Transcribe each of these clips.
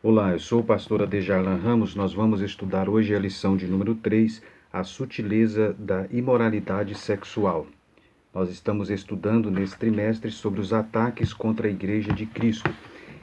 Olá, eu sou o pastor Adejarlan Ramos. Nós vamos estudar hoje a lição de número 3, a sutileza da imoralidade sexual. Nós estamos estudando nesse trimestre sobre os ataques contra a Igreja de Cristo.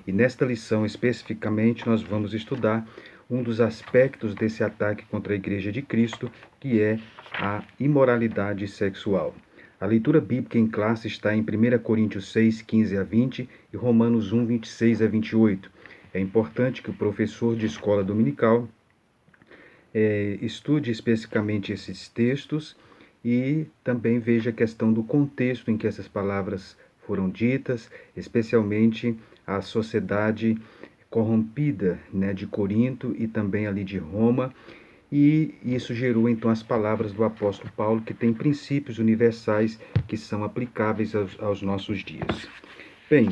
E nesta lição especificamente nós vamos estudar um dos aspectos desse ataque contra a Igreja de Cristo, que é a imoralidade sexual. A leitura bíblica em classe está em 1 Coríntios 6, 15 a 20 e Romanos 1, 26 a 28. É importante que o professor de escola dominical estude especificamente esses textos e também veja a questão do contexto em que essas palavras foram ditas, especialmente a sociedade corrompida, de Corinto e também ali de Roma, e isso gerou então as palavras do apóstolo Paulo, que tem princípios universais que são aplicáveis aos nossos dias. Bem,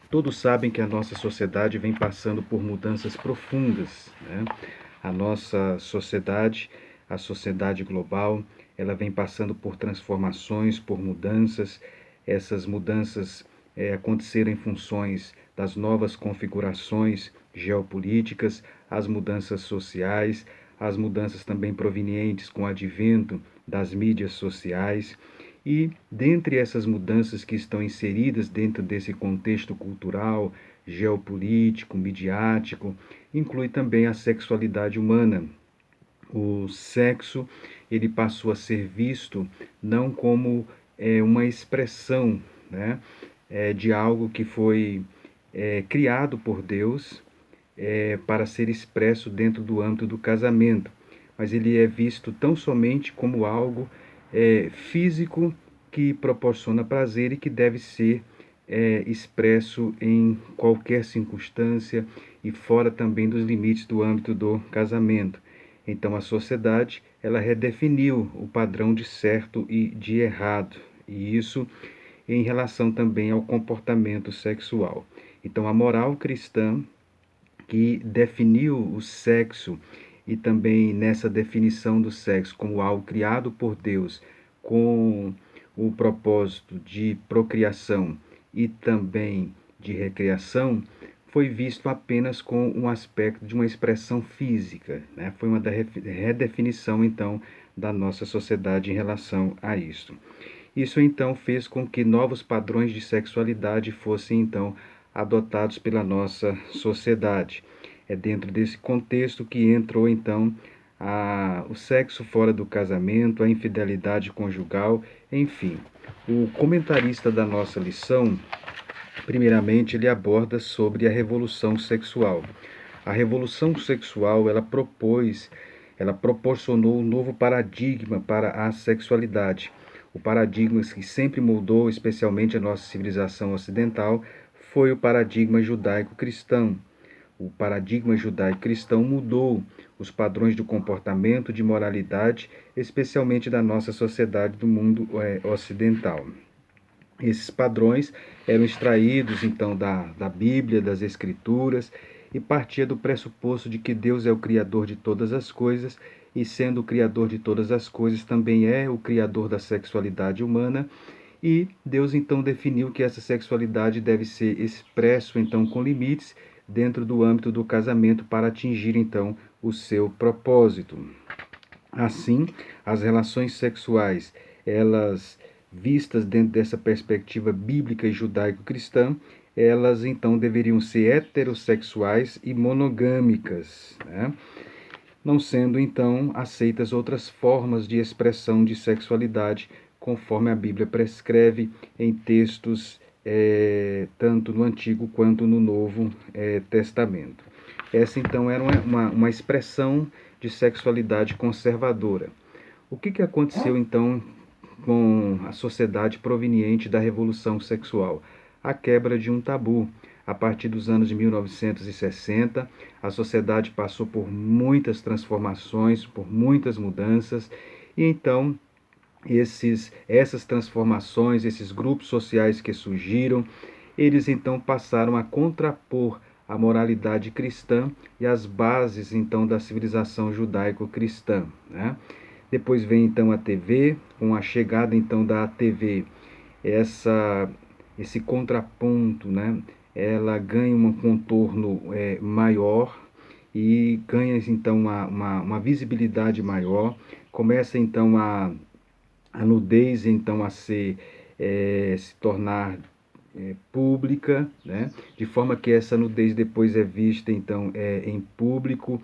todos sabem que a nossa sociedade vem passando por mudanças profundas, né? A nossa sociedade, a sociedade global, ela vem passando por transformações, por mudanças. Essas mudanças aconteceram em funções das novas configurações geopolíticas, as mudanças sociais, as mudanças também provenientes com o advento das mídias sociais. E, dentre essas mudanças que estão inseridas dentro desse contexto cultural, geopolítico, midiático, inclui também a sexualidade humana. O sexo, ele passou a ser visto não como uma expressão, né, de algo que foi criado por Deus para ser expresso dentro do âmbito do casamento, mas ele é visto tão somente como algo físico que proporciona prazer e que deve ser expresso em qualquer circunstância e fora também dos limites do âmbito do casamento. Então a sociedade, ela redefiniu o padrão de certo e de errado, e isso em relação também ao comportamento sexual. Então a moral cristã, que definiu o sexo e também nessa definição do sexo como algo criado por Deus com o propósito de procriação e também de recreação, foi visto apenas com um aspecto de uma expressão física, né? Foi uma redefinição, então, da nossa sociedade em relação a isso. Isso, então, fez com que novos padrões de sexualidade fossem, então, adotados pela nossa sociedade. É dentro desse contexto que entrou, então, o sexo fora do casamento, a infidelidade conjugal, enfim. O comentarista da nossa lição, primeiramente, ele aborda sobre a revolução sexual. A revolução sexual, ela proporcionou um novo paradigma para a sexualidade. O paradigma que sempre moldou, especialmente a nossa civilização ocidental, foi o paradigma judaico-cristão. O paradigma judaico-cristão mudou os padrões de comportamento, de moralidade, especialmente da nossa sociedade do mundo ocidental. Esses padrões eram extraídos, então, da Bíblia, das Escrituras, e partia do pressuposto de que Deus é o Criador de todas as coisas, e sendo o Criador de todas as coisas, também é o Criador da sexualidade humana, e Deus, então, definiu que essa sexualidade deve ser expresso, então, com limites, dentro do âmbito do casamento, para atingir, então, o seu propósito. Assim, as relações sexuais, elas vistas dentro dessa perspectiva bíblica e judaico-cristã, elas então deveriam ser heterossexuais e monogâmicas, né? Não sendo então aceitas outras formas de expressão de sexualidade, conforme a Bíblia prescreve em textos tanto no Antigo quanto no Novo Testamento. Essa então era uma expressão de sexualidade conservadora. O que aconteceu então com a sociedade proveniente da Revolução Sexual? A quebra de um tabu. A partir dos anos de 1960, a sociedade passou por muitas transformações, por muitas mudanças, e então essas transformações, esses grupos sociais que surgiram, eles então passaram a contrapor a moralidade cristã e as bases então da civilização judaico-cristã, né? Depois vem então a TV, com a chegada então da TV, esse contraponto, né, ela ganha um contorno maior e ganha então uma visibilidade maior, começa então a nudez então a se tornar pública, né? De forma que essa nudez depois é vista então em público.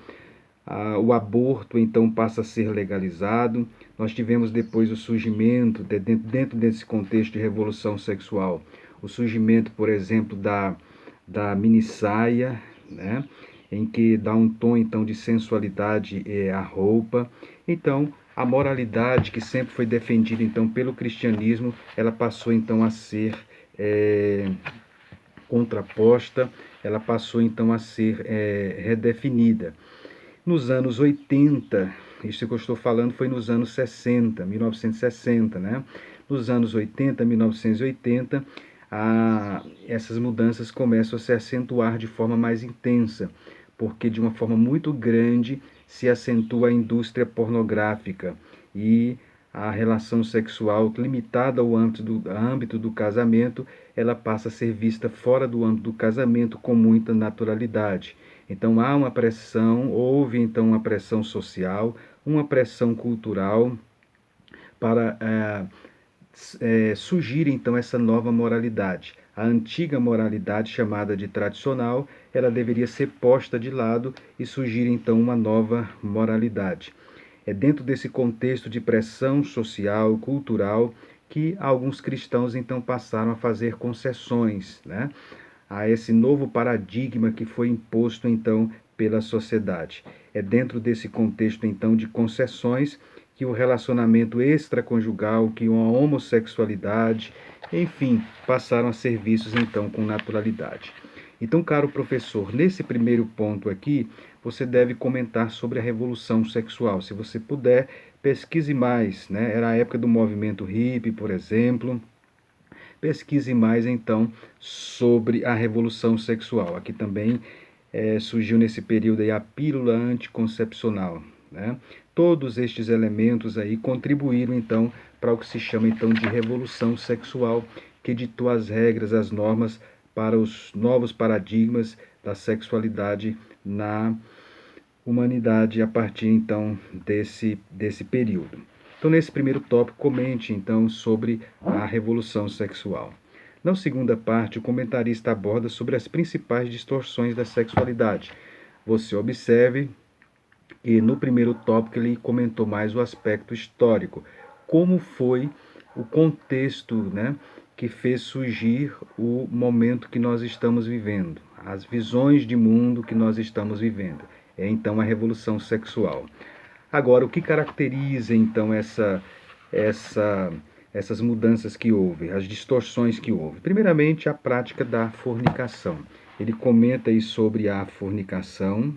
O aborto então passa a ser legalizado. Nós tivemos depois o surgimento, dentro desse contexto de revolução sexual, o surgimento, por exemplo, da minissaia, né? Em que dá um tom então de sensualidade à roupa. Então, a moralidade que sempre foi defendida então pelo cristianismo, ela passou então a ser contraposta, ela passou então a ser redefinida. Nos anos 80, isso que eu estou falando foi nos anos 60, 1960, né? Nos anos 80, 1980, essas mudanças começam a se acentuar de forma mais intensa, porque de uma forma muito grande se acentua a indústria pornográfica e a relação sexual limitada ao âmbito do casamento, ela passa a ser vista fora do âmbito do casamento com muita naturalidade. Então há uma pressão, houve então uma pressão social, uma pressão cultural para surgir então essa nova moralidade. A antiga moralidade, chamada de tradicional, ela deveria ser posta de lado e surgir então uma nova moralidade. É dentro desse contexto de pressão social, cultural, que alguns cristãos então passaram a fazer concessões, né, a esse novo paradigma que foi imposto então pela sociedade. É dentro desse contexto então de concessões que o relacionamento extraconjugal, que uma homossexualidade, enfim, passaram a ser vistos então com naturalidade. Então, caro professor, nesse primeiro ponto aqui, você deve comentar sobre a revolução sexual. Se você puder, pesquise mais, né? Era a época do movimento hippie, por exemplo. Pesquise mais então sobre a revolução sexual. Aqui também surgiu nesse período aí a pílula anticoncepcional, né? Todos estes elementos aí contribuíram então para o que se chama então de revolução sexual, que ditou as regras, as normas para os novos paradigmas da sexualidade na humanidade a partir então desse período. Então, nesse primeiro tópico, comente então sobre a revolução sexual. Na segunda parte, o comentarista aborda sobre as principais distorções da sexualidade. Você observe que no primeiro tópico ele comentou mais o aspecto histórico, como foi o contexto, né, que fez surgir o momento que nós estamos vivendo, as visões de mundo que nós estamos vivendo. É então a revolução sexual. Agora, o que caracteriza então essas mudanças que houve, as distorções que houve? Primeiramente, a prática da fornicação. Ele comenta aí sobre a fornicação,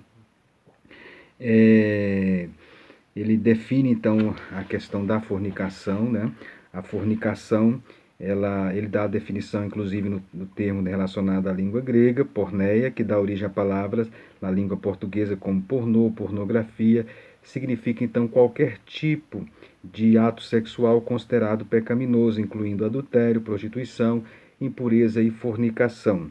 ele define então a questão da fornicação, né? A fornicação, ele dá a definição, inclusive, no termo relacionado à língua grega, porneia, que dá origem a palavras na língua portuguesa como pornô, pornografia, significa então qualquer tipo de ato sexual considerado pecaminoso, incluindo adultério, prostituição, impureza e fornicação.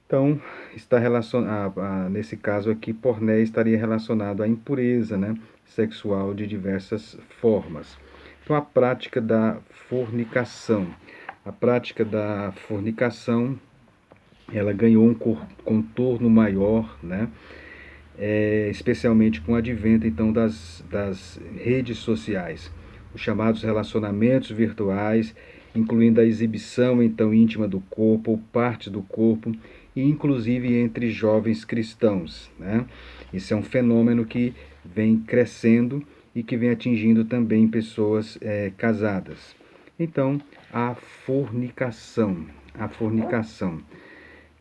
Então, está relacionado, nesse caso aqui, porné estaria relacionado à impureza, né, sexual de diversas formas. Então, a prática da fornicação. A prática da fornicação, ela ganhou um contorno maior, né, especialmente com o advento então das redes sociais, os chamados relacionamentos virtuais, incluindo a exibição então íntima do corpo ou parte do corpo, e inclusive entre jovens cristãos, né? Isso é um fenômeno que vem crescendo e que vem atingindo também pessoas casadas. Então, a fornicação,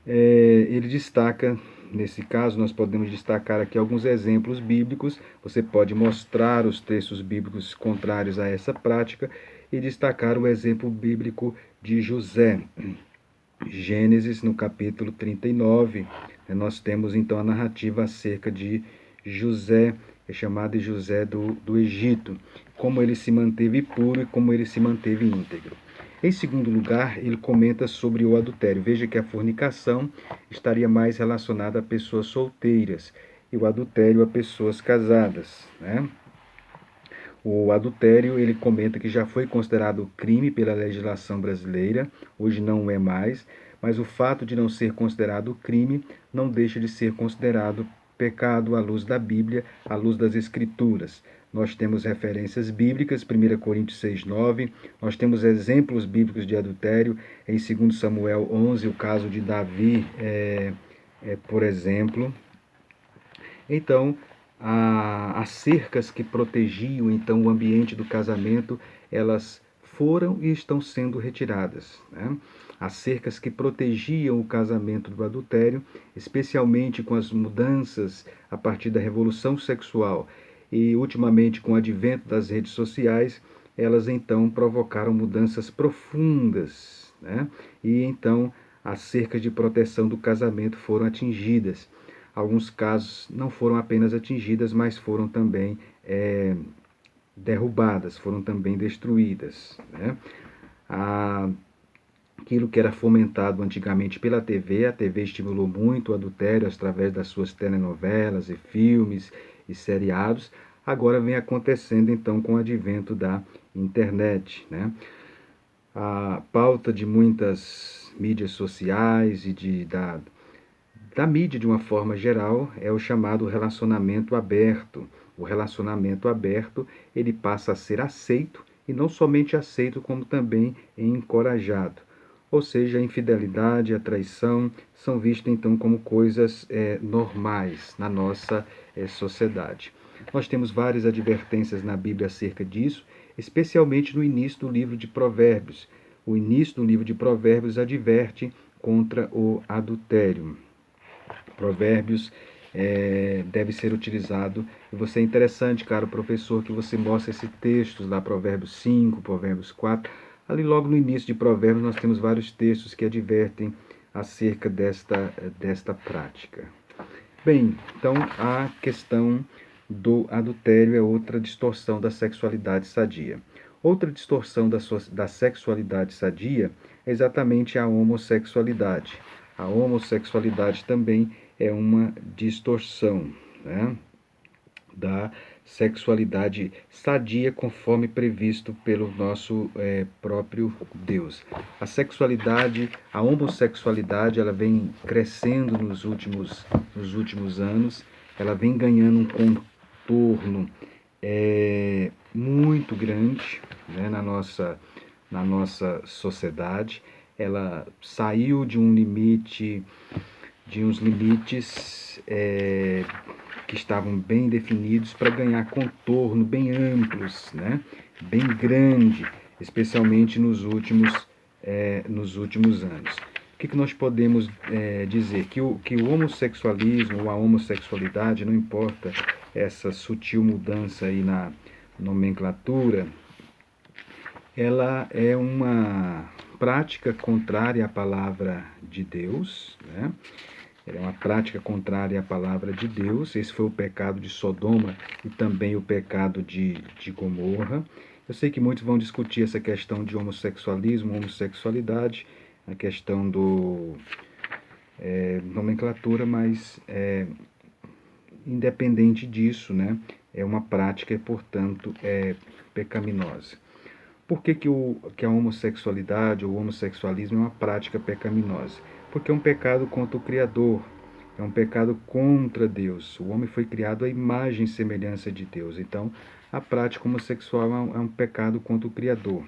ele destaca, nesse caso, nós podemos destacar aqui alguns exemplos bíblicos. Você pode mostrar os textos bíblicos contrários a essa prática e destacar o exemplo bíblico de José. Gênesis, no capítulo 39, nós temos então a narrativa acerca de José, é chamado de José do Egito, como ele se manteve puro e como ele se manteve íntegro. Em segundo lugar, ele comenta sobre o adultério. Veja que a fornicação estaria mais relacionada a pessoas solteiras e o adultério a pessoas casadas, né? O adultério, ele comenta que já foi considerado crime pela legislação brasileira, hoje não é mais, mas o fato de não ser considerado crime não deixa de ser considerado pecado à luz da Bíblia, à luz das Escrituras. Nós temos referências bíblicas, 1 Coríntios 6:9, nós temos exemplos bíblicos de adultério, em 2 Samuel 11, o caso de Davi, por exemplo. Então, as cercas que protegiam então o ambiente do casamento, elas foram e estão sendo retiradas, né? As cercas que protegiam o casamento do adultério, especialmente com as mudanças a partir da revolução sexual e ultimamente com o advento das redes sociais, elas então provocaram mudanças profundas, né? E então as cercas de proteção do casamento foram atingidas. Alguns casos não foram apenas atingidas, mas foram também derrubadas, foram também destruídas, né? Aquilo que era fomentado antigamente pela TV, a TV estimulou muito o adultério através das suas telenovelas e filmes e seriados, agora vem acontecendo então com o advento da internet, né? A pauta de muitas mídias sociais e da mídia de uma forma geral é o chamado relacionamento aberto. O relacionamento aberto, ele passa a ser aceito e não somente aceito, como também encorajado. Ou seja, a infidelidade e a traição são vistas então como coisas normais na nossa sociedade. Nós temos várias advertências na Bíblia acerca disso, especialmente no início do livro de Provérbios. O início do livro de Provérbios adverte contra o adultério. Provérbios deve ser utilizado. E você é interessante, caro professor, que você mostra esses textos lá, Provérbios 5, Provérbios 4. Ali logo no início de Provérbios nós temos vários textos que advertem acerca desta prática. Bem, então a questão do adultério é outra distorção da sexualidade sadia. Outra distorção da sexualidade sadia é exatamente a homossexualidade. A homossexualidade também é uma distorção, né, da sexualidade sadia conforme previsto pelo nosso próprio Deus. A sexualidade, a homossexualidade, ela vem crescendo nos últimos anos, ela vem ganhando um contorno muito grande, né, na nossa sociedade. Ela saiu de uns limites que estavam bem definidos para ganhar contorno bem amplos, né? Bem grande, especialmente nos últimos anos. O que nós podemos dizer? Que o homossexualismo ou a homossexualidade, não importa essa sutil mudança aí na nomenclatura, ela é uma prática contrária à palavra de Deus, né? Ela é uma prática contrária à palavra de Deus. Esse foi o pecado de Sodoma e também o pecado de Gomorra. Eu sei que muitos vão discutir essa questão de homossexualismo, homossexualidade, a questão do nomenclatura, mas independente disso, né, é uma prática e, portanto, é pecaminosa. Por que a homossexualidade ou o homossexualismo é uma prática pecaminosa? Porque é um pecado contra o Criador, é um pecado contra Deus. O homem foi criado à imagem e semelhança de Deus. Então, a prática homossexual é um pecado contra o Criador.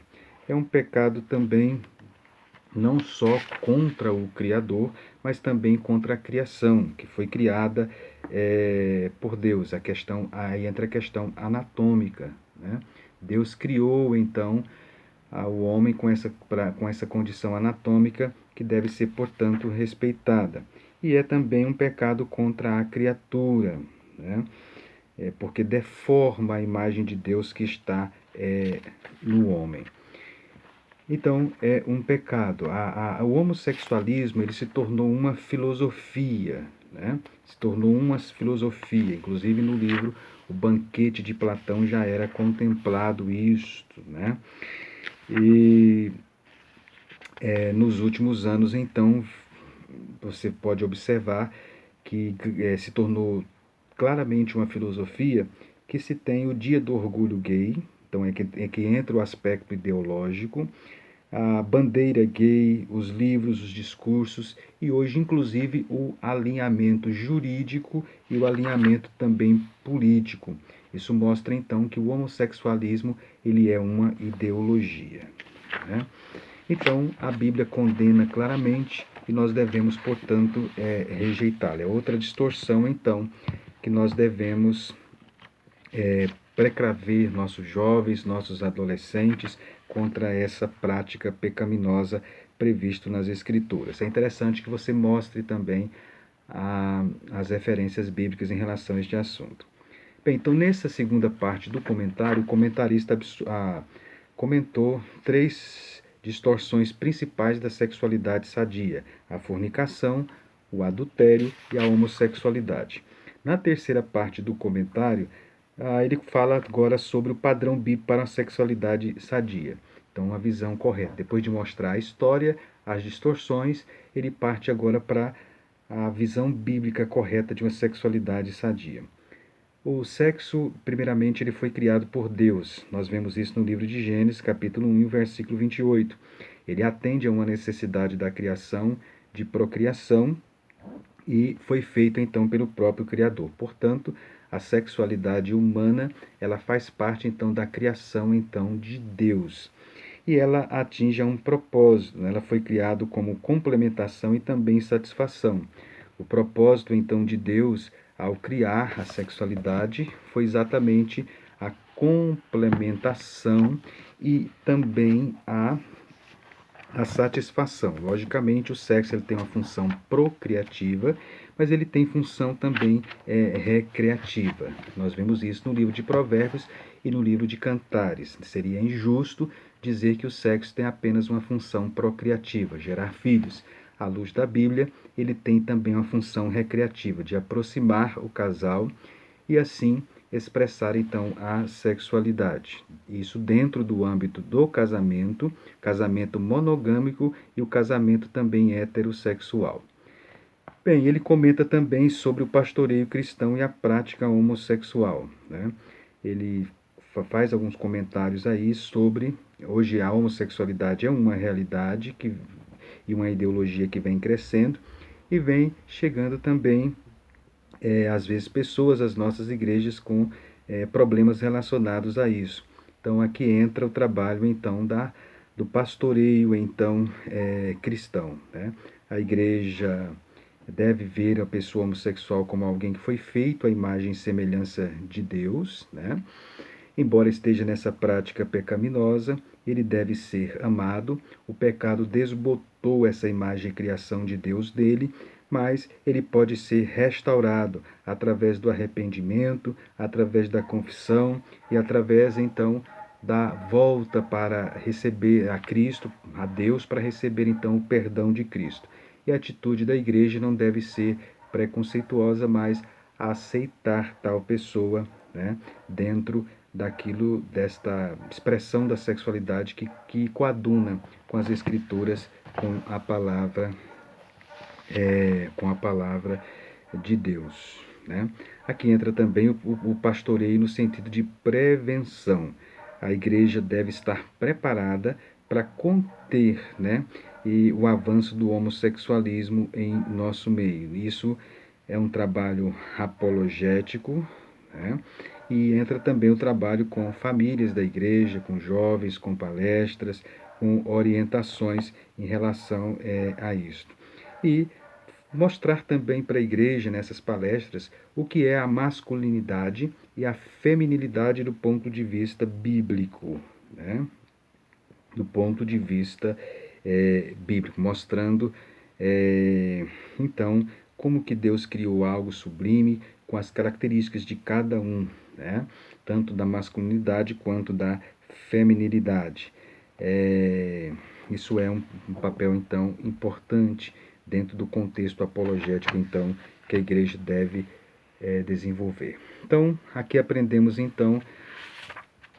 É um pecado também não só contra o Criador, mas também contra a criação, que foi criada por Deus. Aí entra a questão anatômica, né? Deus criou, então, o homem com essa condição anatômica que deve ser, portanto, respeitada. E é também um pecado contra a criatura, né? Porque deforma a imagem de Deus que está no homem. Então, é um pecado. O homossexualismo ele se tornou uma filosofia, né? Se tornou uma filosofia. Inclusive, no livro O Banquete de Platão já era contemplado isto, né? E nos últimos anos, então, você pode observar que se tornou claramente uma filosofia que se tem o Dia do Orgulho Gay, então é que entra o aspecto ideológico, a bandeira gay, os livros, os discursos e hoje, inclusive, o alinhamento jurídico e o alinhamento também político. Isso mostra, então, que o homossexualismo ele é uma ideologia, né? Então, a Bíblia condena claramente e nós devemos, portanto, rejeitá-la. É outra distorção, então, que nós devemos precaver nossos jovens, nossos adolescentes contra essa prática pecaminosa previsto nas Escrituras. É interessante que você mostre também as referências bíblicas em relação a este assunto. Bem, então nessa segunda parte do comentário, o comentarista comentou três distorções principais da sexualidade sadia: a fornicação, o adultério e a homossexualidade. Na terceira parte do comentário, ele fala agora sobre o padrão bíblico para a sexualidade sadia. Então, a visão correta. Depois de mostrar a história, as distorções, ele parte agora para a visão bíblica correta de uma sexualidade sadia. O sexo, primeiramente, ele foi criado por Deus. Nós vemos isso no livro de Gênesis, capítulo 1, versículo 28. Ele atende a uma necessidade da criação, de procriação, e foi feito então pelo próprio Criador. Portanto, a sexualidade humana, ela faz parte então da criação então de Deus. E ela atinge a um propósito, né? Ela foi criada como complementação e também satisfação. O propósito então de Deus ao criar a sexualidade foi exatamente a complementação e também a satisfação. Logicamente, o sexo ele tem uma função procriativa, mas ele tem função também recreativa. Nós vemos isso no livro de Provérbios e no livro de Cantares. Seria injusto dizer que o sexo tem apenas uma função procriativa, gerar filhos. À luz da Bíblia, ele tem também uma função recreativa, de aproximar o casal e assim expressar então a sexualidade. Isso dentro do âmbito do casamento monogâmico e o casamento também heterossexual. Bem, ele comenta também sobre o pastoreio cristão e a prática homossexual, né? Ele faz alguns comentários aí sobre hoje a homossexualidade é uma realidade e uma ideologia que vem crescendo e vem chegando também às vezes pessoas às nossas igrejas com problemas relacionados a isso. Então aqui entra o trabalho então do pastoreio então cristão, né? A igreja deve ver a pessoa homossexual como alguém que foi feito à imagem e semelhança de Deus, né? Embora esteja nessa prática pecaminosa, ele deve ser amado. O pecado desbotou essa imagem e criação de Deus dele, mas ele pode ser restaurado através do arrependimento, através da confissão e através então da volta para receber a Cristo, a Deus, para receber então o perdão de Cristo. E a atitude da igreja não deve ser preconceituosa, mas aceitar tal pessoa, né, dentro desta expressão da sexualidade que coaduna com as escrituras, com a palavra de Deus, né? Aqui entra também o pastoreio no sentido de prevenção. A igreja deve estar preparada para conter, né, o avanço do homossexualismo em nosso meio. Isso é um trabalho apologético, né? E entra também o trabalho com famílias da igreja, com jovens, com palestras, com orientações em relação a isto. E mostrar também para a igreja, nessas palestras, o que é a masculinidade e a feminilidade do ponto de vista bíblico, né? Do ponto de vista bíblico, mostrando, então, como que Deus criou algo sublime com as características de cada um, né? Tanto da masculinidade quanto da feminilidade. Isso é um papel, então, importante dentro do contexto apologético, então, que a igreja deve desenvolver. Então, aqui aprendemos, então,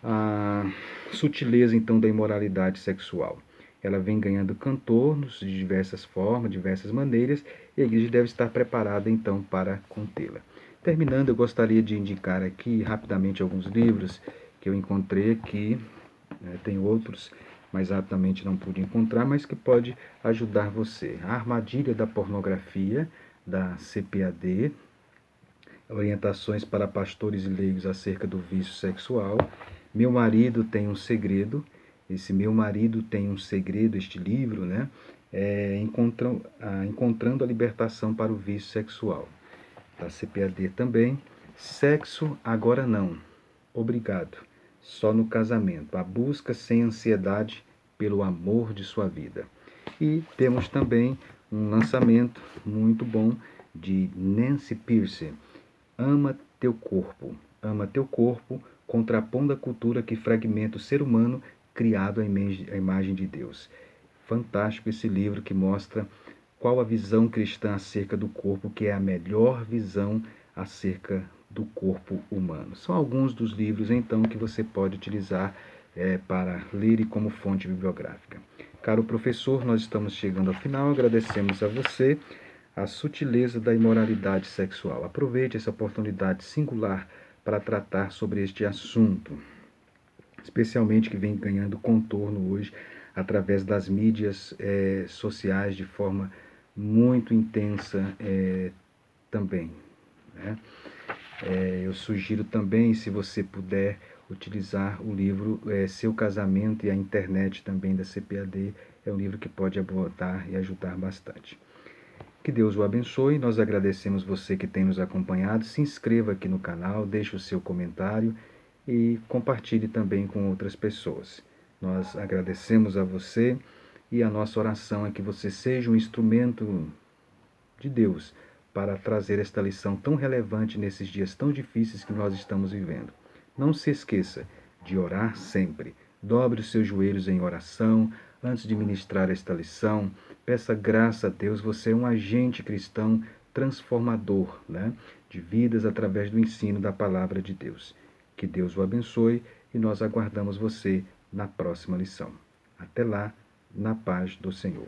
a sutileza, então, da imoralidade sexual. ela vem ganhando contornos de diversas formas, diversas maneiras, e a igreja deve estar preparada então para contê-la. Terminando, eu gostaria de indicar aqui rapidamente alguns livros que eu encontrei aqui, tem outros, mas rapidamente não pude encontrar, mas que pode ajudar você. A Armadilha da Pornografia, da CPAD, Orientações para Pastores e Leigos acerca do Vício Sexual, Meu Marido Tem um Segredo, esse Meu Marido Tem um Segredo, este livro, né? Encontrando a Libertação para o Vício Sexual, da CPAD também. Sexo Agora Não, Obrigado, Só no Casamento, a busca sem ansiedade pelo amor de sua vida. E temos também um lançamento muito bom de Nancy Pearcey, Ama Teu Corpo, contrapondo a cultura que fragmenta o ser humano criado à imagem de Deus. Fantástico esse livro que mostra qual a visão cristã acerca do corpo, que é a melhor visão acerca do corpo humano. São alguns dos livros, então, que você pode utilizar para ler e como fonte bibliográfica. Caro professor, nós estamos chegando ao final, agradecemos a você a sutileza da imoralidade sexual. Aproveite essa oportunidade singular para tratar sobre este assunto, especialmente que vem ganhando contorno hoje através das mídias sociais de forma muito intensa também, né? Eu sugiro também, se você puder, utilizar o livro Seu Casamento e a Internet também da CPAD. É um livro que pode abordar e ajudar bastante. Que Deus o abençoe, nós agradecemos você que tem nos acompanhado, se inscreva aqui no canal, deixe o seu comentário e compartilhe também com outras pessoas. Nós agradecemos a você e a nossa oração é que você seja um instrumento de Deus para trazer esta lição tão relevante nesses dias tão difíceis que nós estamos vivendo. Não se esqueça de orar sempre. Dobre os seus joelhos em oração antes de ministrar esta lição. Peça graça a Deus. Você é um agente cristão transformador, né, de vidas através do ensino da palavra de Deus. Que Deus o abençoe e nós aguardamos você na próxima lição. Até lá, na paz do Senhor.